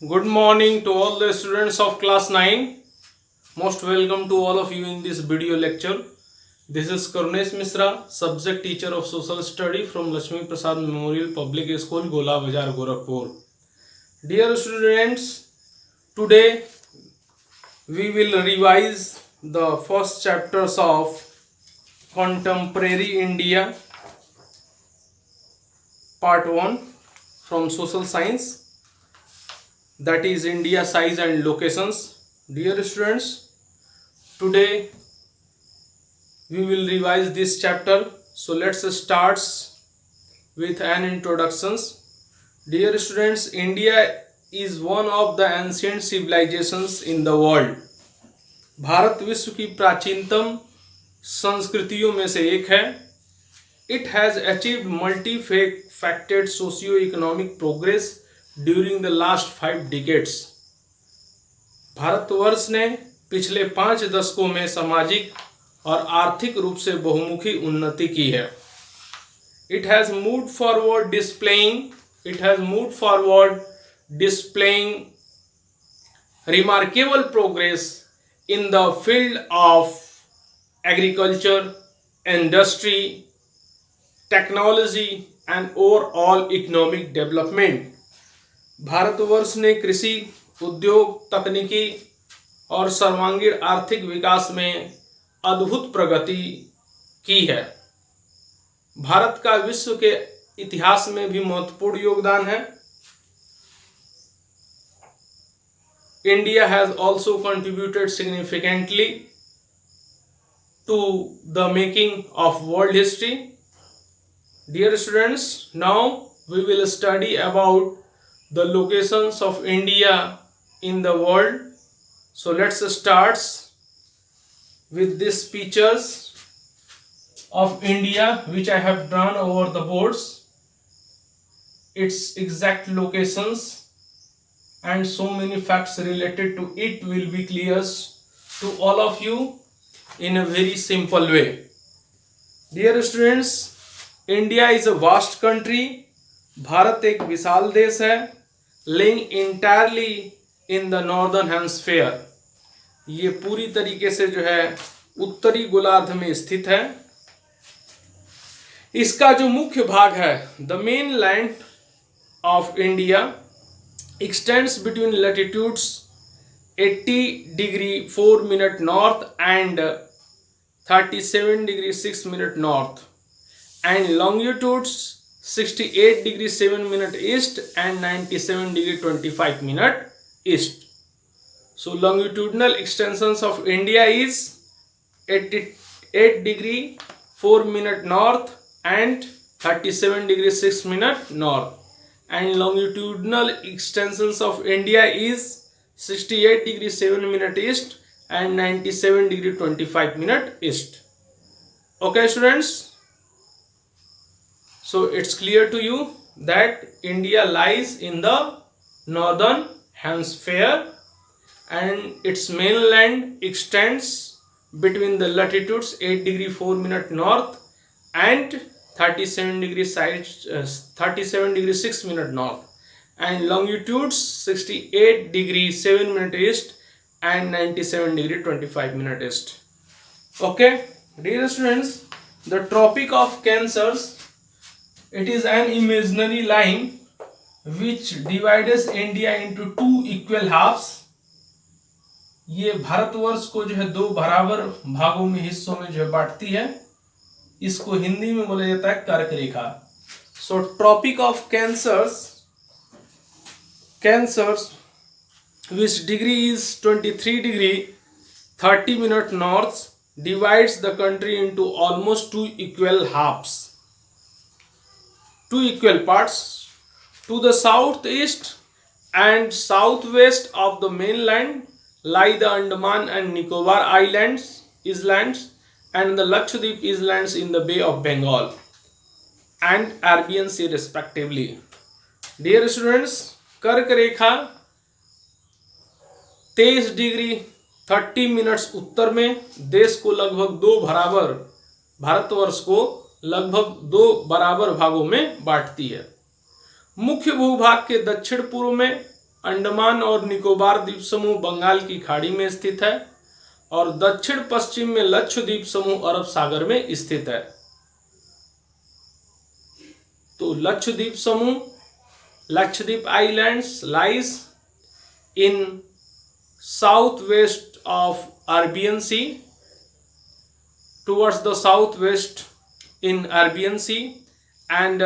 Good morning to all the students of class 9. Most welcome to all of you in this video lecture. This is Karunesh Misra, subject teacher of social study from Lakshmi Prasad Memorial Public School, Gola Bazar, Gorakhpur. Dear students, today we will revise the first chapters of Contemporary India, part 1 from social science, that is India size and locations. Dear students, today we will revise this chapter. So let's start with an introductions. Dear students, India is one of the ancient civilizations in the world. Bharat विश्व की प्राचीनतम संस्कृतियों में से एक है. It has achieved multi-faceted socio-economic progress during the last 5 decades. Bharatvarsh ने पिछले 5 दशकों में सामाजिक और आर्थिक रूप से बहुमुखी उन्नति की है. It has moved forward displaying remarkable progress in the field of agriculture, industry, technology and overall economic development. Bharatvarsh ने कृषि, उद्योग, तकनीकी और सर्वांगीण आर्थिक विकास में अद्भुत प्रगति की है. भारत का विश्व के इतिहास में भी महत्वपूर्ण योगदान है. India has also contributed significantly to the making of world history. Dear students, now we will study about the locations of India in the world. So let's start with these pictures of India which I have drawn over the boards, its exact locations and so many facts related to it will be clear to all of you in a very simple way. Dear students, India is a vast country. Bharat एक विशाल देश है. laying entirely in the northern hemisphere. ये पूरी तरीके से जो है उत्तरी गोलार्ध में स्थित है. इसका जो मुख्य भाग है, the mainland of India extends between latitudes 80 degree 4 minute north and 37 degree 6 minute north, and longitudes 68 degree 7 minute east and 97 degree 25 minute east. So longitudinal extensions of India is 88 degree 4 minute north and 37 degree 6 minute north, and longitudinal extensions of India is 68 degree 7 minute east and 97 degree 25 minute east. Okay students, so it's clear to you that India lies in the northern hemisphere and its mainland extends between the latitudes 8 degree 4 minute north and 37 degree 6 minute north, and longitudes 68 degree 7 minute east and 97 degree 25 minute east. Okay, dear students, the Tropic of Cancers, it is an imaginary line which divides India into 2 equal halves. ये भारतवर्ष को जो है 2 बराबर भागों में, हिस्सों में जो है बांटती है. इसको हिंदी में बोला जाता है कर्क रेखा. So tropic of cancers which degree is 23 degree 30 minute north divides the country into almost 2 equal halves. 2 equal parts. To the southeast and southwest of the mainland lie the Andaman and Nicobar Islands and the Lakshadweep Islands in the Bay of Bengal and Arabian Sea respectively. Dear students, कर्क रेखा 23 degree 30 minutes उत्तर में देश को लगभग 2 बराबर, भारतवर्ष को लगभग 2 बराबर भागों में बांटती है. मुख्य भूभाग के दक्षिण पूर्व में अंडमान और निकोबार द्वीप समूह बंगाल की खाड़ी में स्थित है और दक्षिण पश्चिम में लक्षद्वीप समूह अरब सागर में स्थित है। तो लक्षद्वीप समूह, Lakshadweep islands lies in southwest of Arabian Sea, towards the southwest in Arabian Sea, and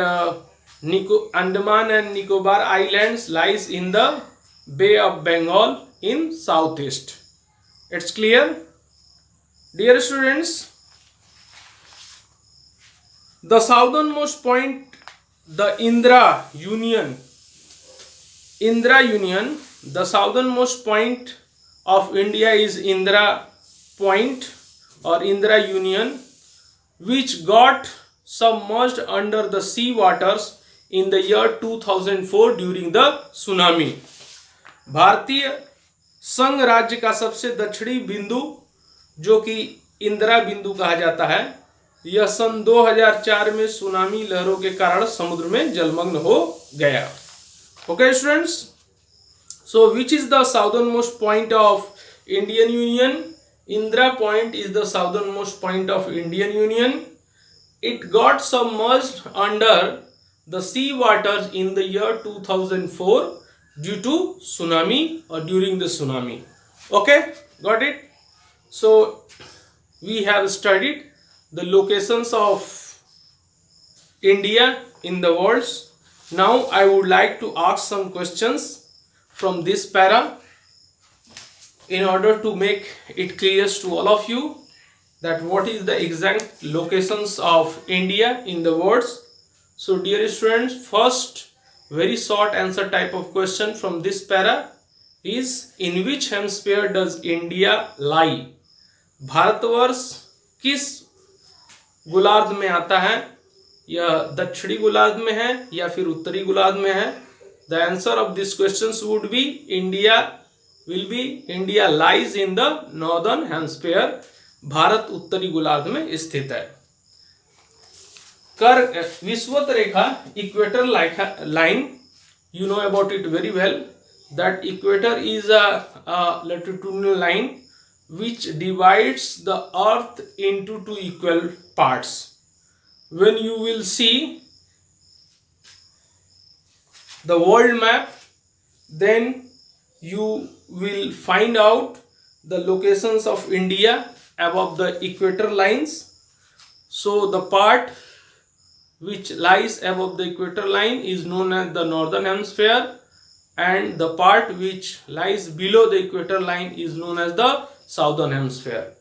Andaman and Nicobar Islands lies in the Bay of Bengal in southeast. It's clear, dear students? The southernmost point, the Indra Union, the southernmost point of India is Indra Point or Indra Union, which got submerged under the sea waters in the year 2004 during the tsunami. भारतीय संघ राज्य का सबसे दक्षिणी बिंदु जो कि इंदिरा बिंदु कहा जाता है, यह सन 2004 में सुनामी लहरों के कारण समुद्र में जलमग्न हो गया। Okay students, so which is the southernmost point of Indian Union? Indra Point is the southernmost point of Indian Union. It got submerged under the sea waters in the year 2004 due to tsunami or during the tsunami. Okay, got it? So we have studied the locations of India in the world. Now I would like to ask some questions from this para in order to make it clear to all of you that what is the exact locations of India in the world. So dear students, first very short answer type of question from this para is, in which hemisphere does India lie? Bharatvarsh किस गोलार्ध में आता है? यह दक्षिणी गोलार्ध में है या फिर उत्तरी गोलार्ध में है? The answer of these questions would be India lies in the northern hemisphere. Bharat उत्तरी गोलार्ध में स्थित है। विषुवत रेखा, equator line, you know about it very well, that equator is a latitudinal line which divides the earth into two equal parts. When you will see the world map, then you will find out the locations of India above the equator lines. So the part which lies above the equator line is known as the northern hemisphere, and the part which lies below the equator line is known as the southern hemisphere.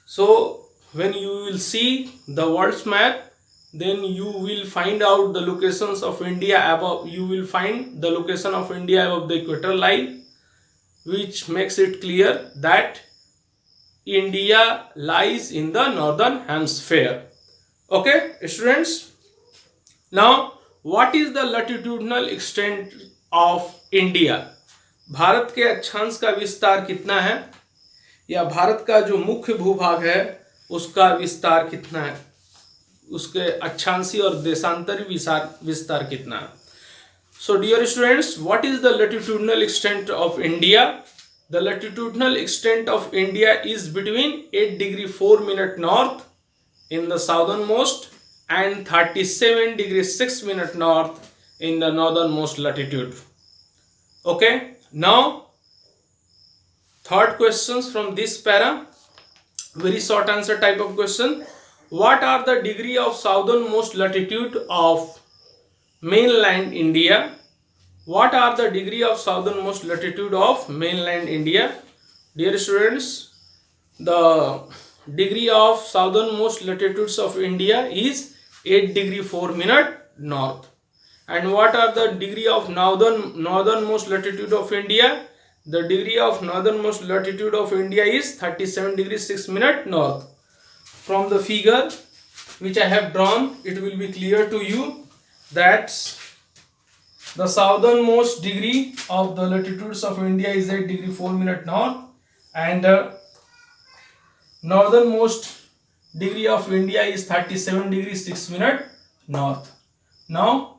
So when you will see the world's map, then you will find out the locations of India above. You will find the location of India above the equator line, which makes it clear that India lies in the northern hemisphere. Okay students, now what is the latitudinal extent of India? Bharat के अक्षांश का विस्तार कितना है, या भारत का जो मुख्य भूभाग है उसका विस्तार कितना है, उसके अक्षांशी और देशांतरी विस्तार कितना है? So dear students, what is the latitudinal extent of India? The latitudinal extent of India is between 8 degree 4 minute north in the southernmost and 37 degree 6 minute north in the northernmost latitude. Okay, now third questions from this para, very short answer type of question. What are the degree of southernmost latitude of mainland India? What are the degree of southernmost latitude of mainland India? Dear students, the degree of southernmost latitudes of India is 8 degree 4 minute north. And what are the degree of northernmost latitude of India? The degree of northernmost latitude of India is 37 degree 6 minute north. From the figure which I have drawn, it will be clear to you that the southernmost degree of the latitudes of India is 8 degree 4 minute north, and northernmost degree of India is 37 degree 6 minute north. Now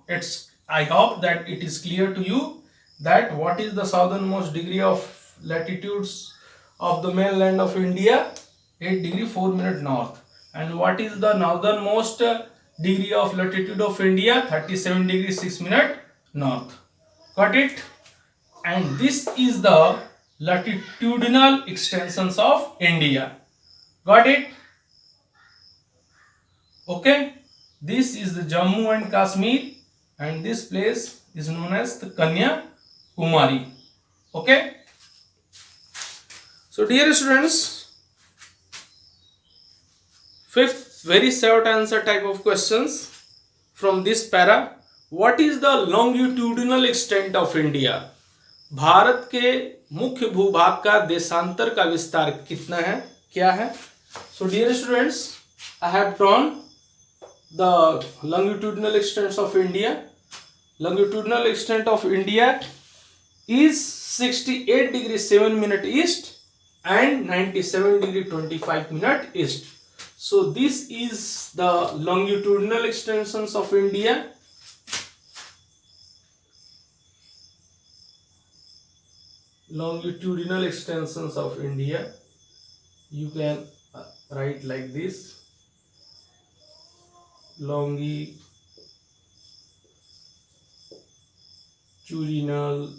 I hope that it is clear to you that what is the southernmost degree of latitudes of the mainland of India? 8 degree 4 minute north. And what is the northernmost degree of latitude of India? 37 degree 6 minute north. Got it? And this is the latitudinal extensions of India. Got it? Okay. This is the Jammu and Kashmir, and this place is known as the Kanyakumari. Okay. So dear students, fifth very short answer type of questions from this para. What is the longitudinal extent of India? Bharat के मुख्य भूभाग का देशांतर का विस्तार कितना है, क्या है? So dear students, I have drawn the longitudinal extent of India. Longitudinal extent of India is 68 degree 7 minute east and 97 degree 25 minute east. So this is the longitudinal extensions of India. Longitudinal extensions of India, you can write like this: longitudinal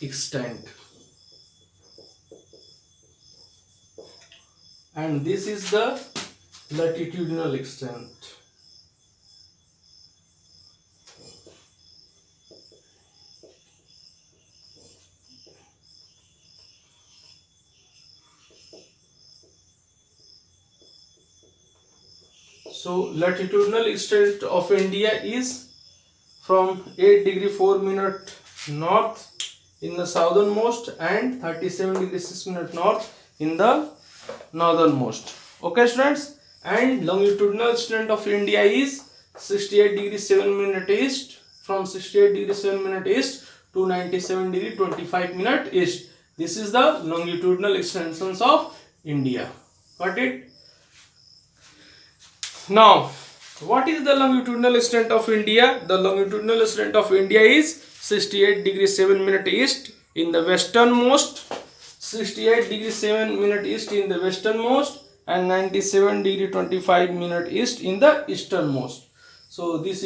extent, and this is the latitudinal extent. So latitudinal extent of India is from 8 degree 4 minute north in the southernmost and 37 degree 6 minute north in the northernmost. Okay students, and longitudinal extent of India is 68 degree 7 minute east, from 68 degree 7 minute east to 97 degree 25 minute east. This is the longitudinal extensions of India. Got it? Now, what is the longitudinal extent of India? The longitudinal extent of India is 68 degree 7 minute east in the westernmost, 68 degree 7 minute east in the westernmost, and 97 degree 25 minute east in the easternmost. So this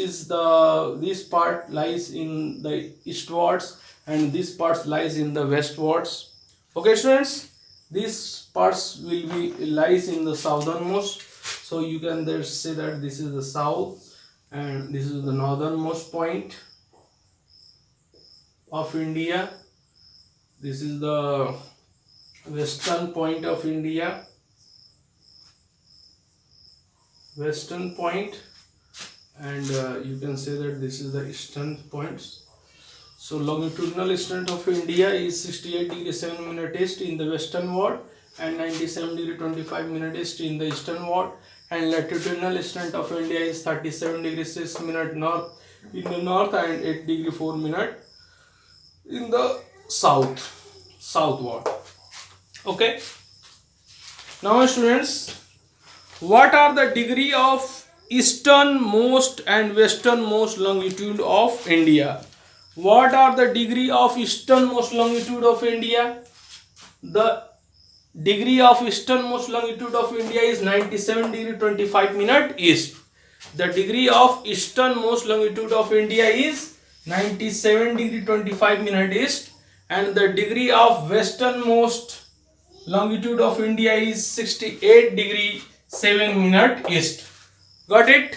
part lies in the eastwards and this part lies in the westwards. Okay students, these parts will be lies in the southernmost. So you can there say that this is the south and this is the northernmost point of India. This is the western point of India, western point, and you can say that this is the eastern points. So longitudinal extent of India is 68 degree 7 minute east in the western ward and 97 degree 25 minute east in the eastern ward, and latitudinal extent of India is 37 degree 6 minute north in the north and 8 degree 4 minute in the southward. Okay. Now students, what are the degree of easternmost and westernmost longitude of India? What are the degree of easternmost longitude of India? The degree of easternmost longitude of India is 97 degree 25 minute east. The degree of easternmost longitude of India is 97 degree 25 minute east, and the degree of westernmost longitude of India is 68 degree 7 minute east. Got it?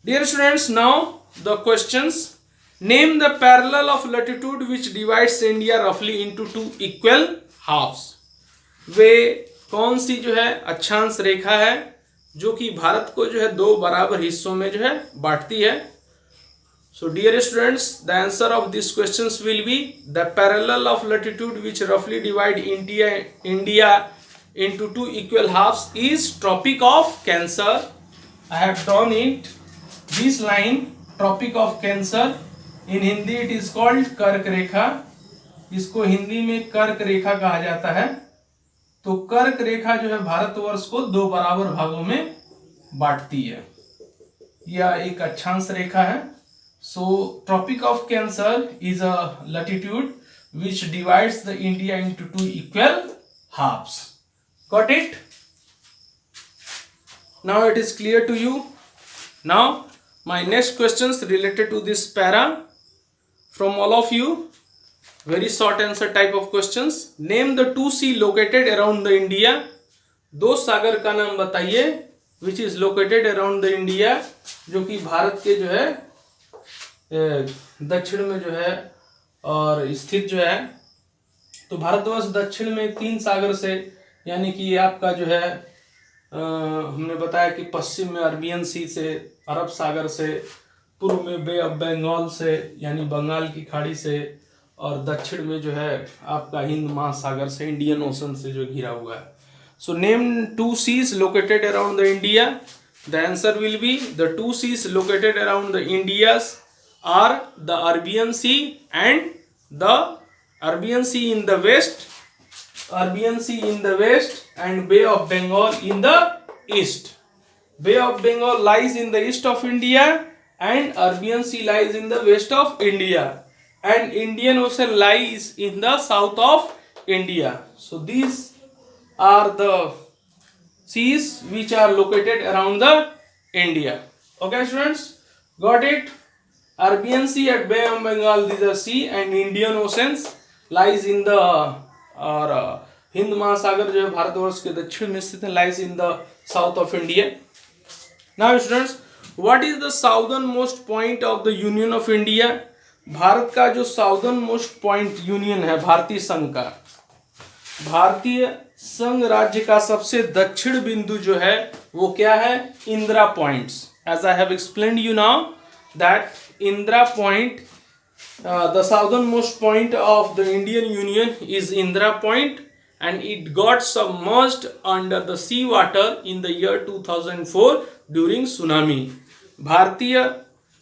Dear students, now the questions. Name the parallel of latitude which divides India roughly into two equal halves. वे कौन सी जो है अक्षांश रेखा है जो कि भारत को जो है दो बराबर हिस्सों में जो है बांटती है? So dear students, the answer of these questions will be the parallel of latitude which roughly divide India into two equal halves is Tropic of Cancer. I have drawn it this line, Tropic of Cancer. In Hindi it is called कर्क रेखा. इसको हिंदी में कर्क रेखा कहा जाता है. तो कर्क रेखा जो है भारतवर्ष को दो बराबर भागों में बांटती है. या एक अक्षांश रेखा है। So tropic of cancer is a latitude which divides the India into two equal halves. Got it? Now it is clear to you. Now my next questions related to this para from all of you. Very short answer type of questions. Name the two sea located around the India. दो सागर का नाम बताइए which is located around the India, जो कि भारत के जो है दक्षिण में जो है और स्थित जो है। तो भारतवर्ष दक्षिण में 3 सागर से, यानी कि आपका जो है हमने बताया कि पश्चिम में अरबियन सी से, अरब सागर से, पूर्व में बे ऑफ बंगाल से यानी बंगाल की खाड़ी से, और दक्षिण में जो है आपका हिंद महासागर से, इंडियन ओशन से जो घिरा हुआ है। So name 2 seas located around the India. The answer will be the 2 seas located around the Indias are the Arabian Sea and the Arabian Sea in the west, and Bay of Bengal in the east. Bay of Bengal lies in the east of India and Arabian Sea lies in the west of India, and Indian Ocean lies in the south of India. So these are the seas which are located around the India. Okay students, got it? Arabian Sea at Bay of Bengal, these are sea, and Indian Oceans lies in the Hind महासागर जो है भारतवर्ष के दक्षिण में स्थित है, lies in the south of India. Now students, what is the southern most point of the Union of India? Bharat का जो साउदर्न मोस्ट पॉइंट यूनियन है भारतीय संघ का, भारतीय संघ राज्य का सबसे दक्षिण बिंदु जो है वो क्या है? Indira points. As I have explained you now that Indira Point, the southernmost point of the Indian Union is Indira Point, and it got submerged under the sea water in the year 2004 during tsunami. भारतीय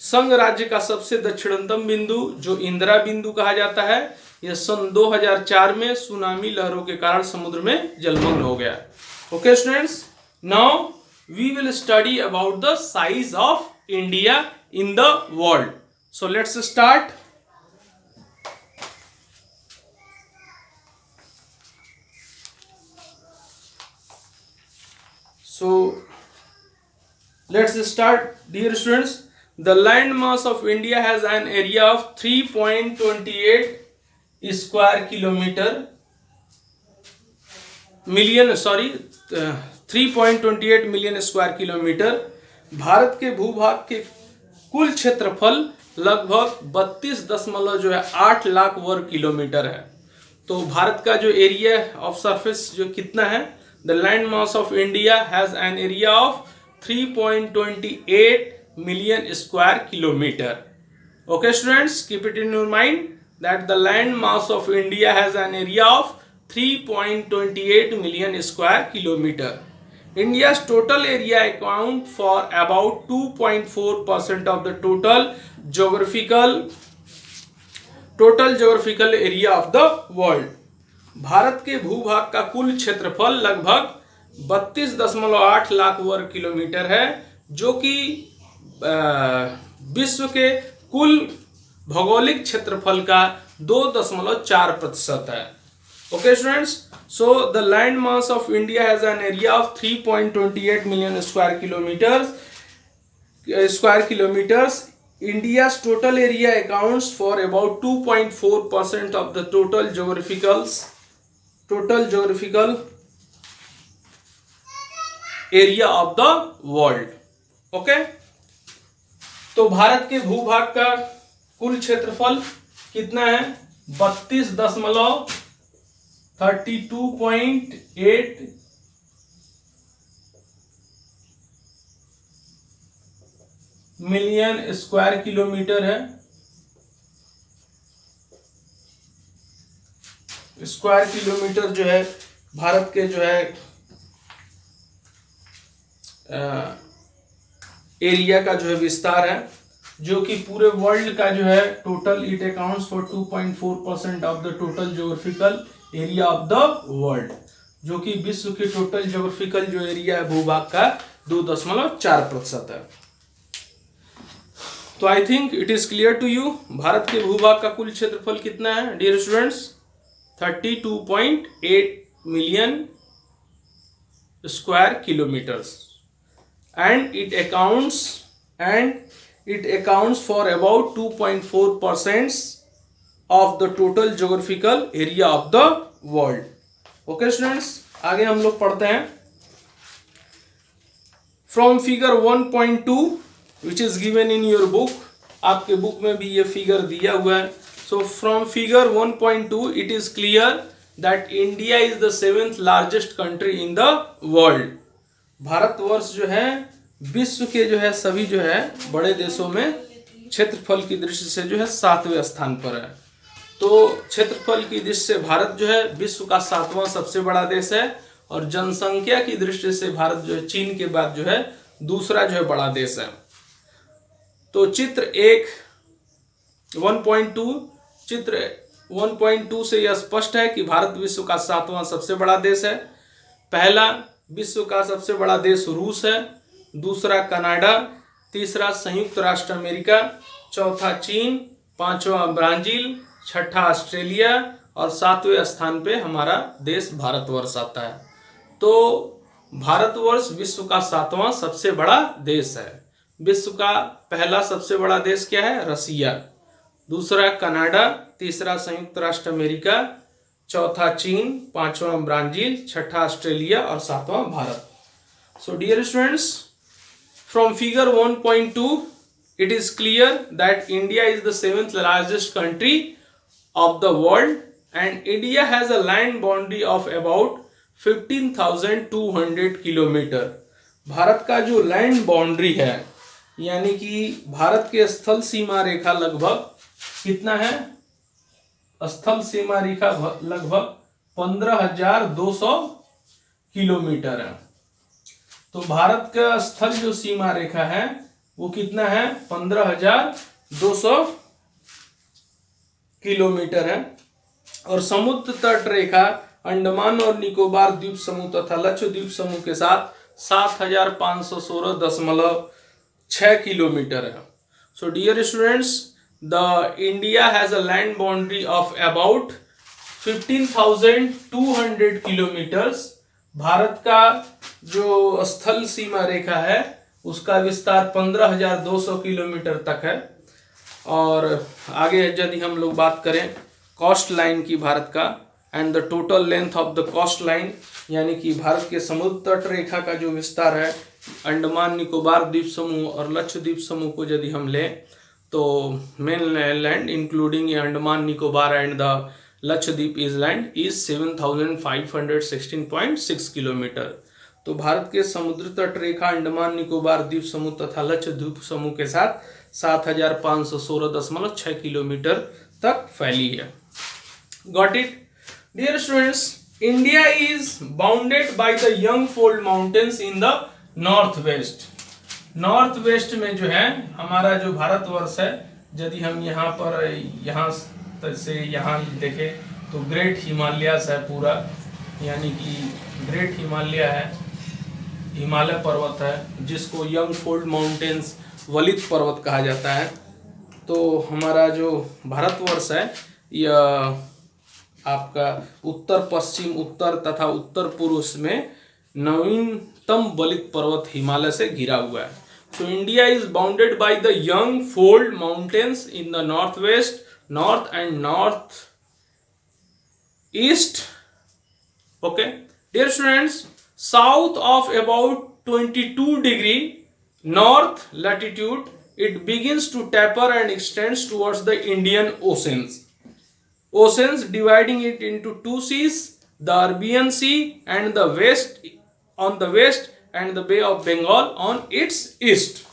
संघ राज्य का सबसे दक्षिणतम बिंदु जो इंदिरा बिंदु कहा जाता है, यह सन 2004 में सुनामी लहरों के कारण समुद्र में जलमग्न हो गया. Okay students, now we will study about the size of India in the world. So let's start. Dear students. The land mass of India has an area of 3.28 square kilometer million, 3.28 million square kilometer. Bharat के भूभाग के कुल क्षेत्रफल लगभग 32.8 लाख वर्ग kilometre है. तो भारत का जो एरिया ऑफ सरफेस जो कितना है? The land mass of India has an area of 3.28 million square kilometre. Okay students, keep it in your mind that the land mass of India has an area of 3.28 million square kilometer. India's total area account for about 2.4% of the total geographical area of the world. Bharat के भूभाग का कुल क्षेत्रफल लगभग 32.8 लाख वर्ग kilometre है, जो कि विश्व के कुल भौगोलिक क्षेत्रफल का 2.4% है. Okay students, so the land mass of India has an area of 3.28 million square kilometers. India's total area accounts for about 2.4% of the total geographical area of the world. Okay, तो भारत के भूभाग का कुल क्षेत्रफल कितना है? 32.8 मिलियन स्क्वायर किलोमीटर है. Square kilometre जो है भारत के जो है एरिया का जो है विस्तार है, जो कि पूरे वर्ल्ड का जो है total it accounts for 2.4% of the total geographical area of the world, जो कि विश्व के टोटल ज्योग्राफिकल जो एरिया है भूभाग का 2.4% है. तो I think it is clear to you. भारत के भूभाग का कुल क्षेत्रफल कितना है dear students? 32.8 million square kilometres, and it accounts for about 2.4% of the total geographical area of the world. Okay students, आगे हम लोग पढ़ते हैं। From figure 1.2 which is given in your book, आपके बुक में भी ये फिगर दिया हुआ है। So from figure 1.2 it is clear that India is the 7th largest country in the world. Bharatvarsh जो है विश्व के जो है सभी जो है बड़े देशों में क्षेत्रफल की दृष्टि से जो है 7वें स्थान पर है। तो क्षेत्रफल की दृष्टि से भारत जो है विश्व का 7वां सबसे बड़ा देश है, और जनसंख्या की दृष्टि से भारत जो है चीन के बाद जो है दूसरा जो है बड़ा देश है। तो चित्र 1.2 से यह स्पष्ट है कि भारत विश्व का 7वां सबसे बड़ा देश है। पहला विश्व का सबसे बड़ा देश रूस है, दूसरा कनाडा, तीसरा संयुक्त राष्ट्र अमेरिका, चौथा चीन, पांचवा ब्राजील, छठा ऑस्ट्रेलिया और 7वें स्थान पे हमारा देश भारतवर्ष आता है। तो भारतवर्ष विश्व का 7वां सबसे बड़ा देश है। विश्व का पहला सबसे बड़ा देश क्या है? रसिया, दूसरा कनाडा, तीसरा संयुक्त राष्ट्र अमेरिका, चौथा चीन, पांचवा ब्राजील, छठा ऑस्ट्रेलिया और 7वां Bharat. So dear students, from figure 1.2 it is clear that India is the 7th largest country of the world, and India has a land boundary of about 15,200 kilometre. Bharat का जो लैंड बाउंड्री है, यानी कि भारत के स्थल सीमा रेखा लगभग कितना है? स्थल सीमा रेखा लगभग 15,200 किलोमीटर है। तो भारत का स्थल जो सीमा रेखा है वो कितना है? 15,200 किलोमीटर है। और समुद्र तट रेखा अंडमान और निकोबार द्वीप समूह तथा लक्षद्वीप समूह के साथ 7,516.6 किलोमीटर है। So dear students, the India has a land boundary of about 15,200 kilometres. भारत का जो स्थल सीमा रेखा है उसका विस्तार 15,200 किलोमीटर तक है। और आगे यदि हम लोग बात करें कोस्ट लाइन की भारत का, and the total length of the coast line, यानी कि भारत के समुद्र तट रेखा का जो विस्तार है अंडमान निकोबार द्वीप समूह और लक्षद्वीप समूह को यदि हम लें तो main land including Andaman Nicobar and the Lakshadweep island is 7,516.6 kilometre. तो भारत के समुद्र तट रेखा अंडमान निकोबार द्वीप समूह तथा लक्षद्वीप समूह के साथ 7,516.6 किलोमीटर तक फैली है। Got it? Dear students, India is bounded by the young fold mountains in the north west. North west में जो है हमारा जो भारतवर्ष है, यदि हम यहाँ से यहाँ देखें तो ग्रेट हिमालयस है पूरा, यानी कि ग्रेट हिमालय है, हिमालय पर्वत है जिसको यंग फोल्ड माउंटेन्स वलित पर्वत कहा जाता है। तो हमारा जो भारतवर्ष है यह आपका उत्तर पश्चिम, उत्तर तथा उत्तर पूर्व में नवीनतम वलित पर्वत हिमालय से घिरा हुआ है। So India is bounded by the young fold mountains in the north waste, north and north east. Okay, dear students, south of about 22° north latitude it begins to taper and extends towards the Indian oceans, dividing it into two seas, the Arabian Sea and the west on the west and the Bay of Bengal on its east.